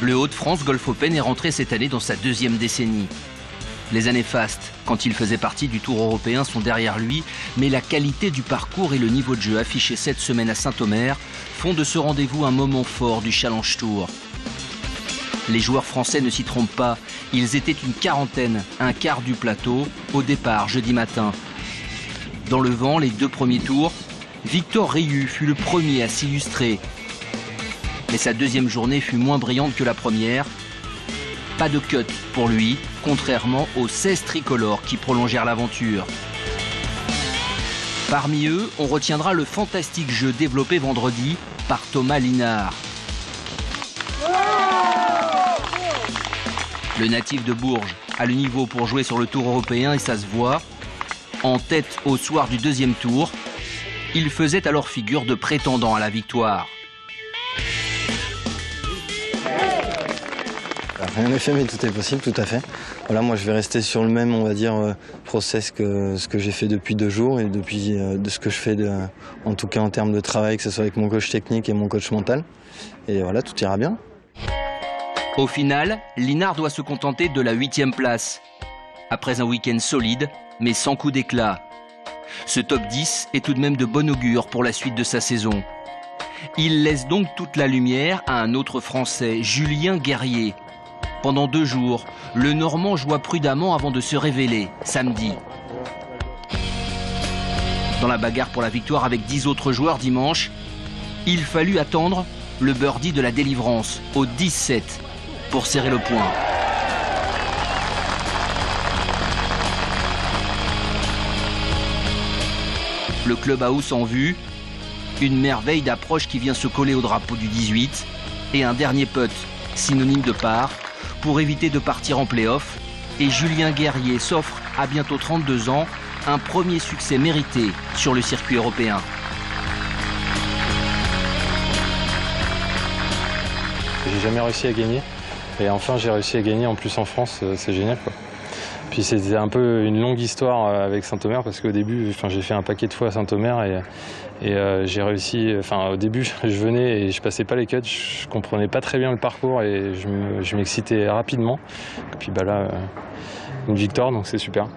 Le Hauts-de-France Golf Open est rentré cette année dans sa deuxième décennie. Les années fastes, quand il faisait partie du Tour européen, sont derrière lui, mais la qualité du parcours et le niveau de jeu affiché cette semaine à Saint-Omer font de ce rendez-vous un moment fort du Challenge Tour. Les joueurs français ne s'y trompent pas, ils étaient une quarantaine, un quart du plateau, au départ jeudi matin. Dans le vent, les 2 premiers tours, Victor Riu fut le premier à s'illustrer. Mais sa deuxième journée fut moins brillante que la première. Pas de cut pour lui, contrairement aux 16 tricolores qui prolongèrent l'aventure. Parmi eux, on retiendra le fantastique jeu développé vendredi par Thomas Linard. Le natif de Bourges a le niveau pour jouer sur le Tour européen et ça se voit. En tête au soir du deuxième tour, il faisait alors figure de prétendant à la victoire. Rien n'est fait, mais tout est possible, tout à fait. Voilà, moi je vais rester sur le même, on va dire, process que ce que j'ai fait depuis 2 jours et depuis de ce que je fais, en tout cas en termes de travail, que ce soit avec mon coach technique et mon coach mental. Et voilà, tout ira bien. Au final, Linard doit se contenter de la 8e place. Après un week-end solide, mais sans coup d'éclat. Ce top 10 est tout de même de bon augure pour la suite de sa saison. Il laisse donc toute la lumière à un autre Français, Julien Guerrier. Pendant 2 jours, le Normand joua prudemment avant de se révéler, samedi. Dans la bagarre pour la victoire avec 10 autres joueurs dimanche, il fallut attendre le birdie de la délivrance au 17 pour serrer le point. Le clubhouse en vue, une merveille d'approche qui vient se coller au drapeau du 18 et un dernier putt, synonyme de part, pour éviter de partir en play-off. Et Julien Guerrier s'offre à bientôt 32 ans un premier succès mérité sur le circuit européen. J'ai jamais réussi à gagner et enfin j'ai réussi à gagner en plus en France, c'est génial quoi. Puis c'était un peu une longue histoire avec Saint-Omer parce qu'au début j'ai fait un paquet de fois à Saint-Omer et j'ai réussi, au début je venais et je passais pas les cuts, je comprenais pas très bien le parcours et je m'excitais rapidement. Et puis là, une victoire donc c'est super.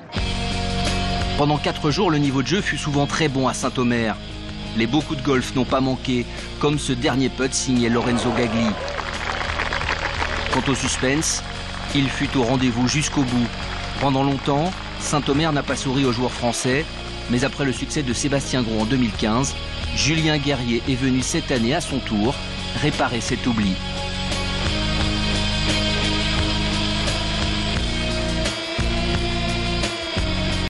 Pendant 4 jours, le niveau de jeu fut souvent très bon à Saint-Omer. Les beaux coups de golf n'ont pas manqué, comme ce dernier putt signé Lorenzo Gagli. Quant au suspense, il fut au rendez-vous jusqu'au bout. Pendant longtemps, Saint-Omer n'a pas souri aux joueurs français, mais après le succès de Sébastien Gros en 2015, Julien Guerrier est venu cette année à son tour réparer cet oubli.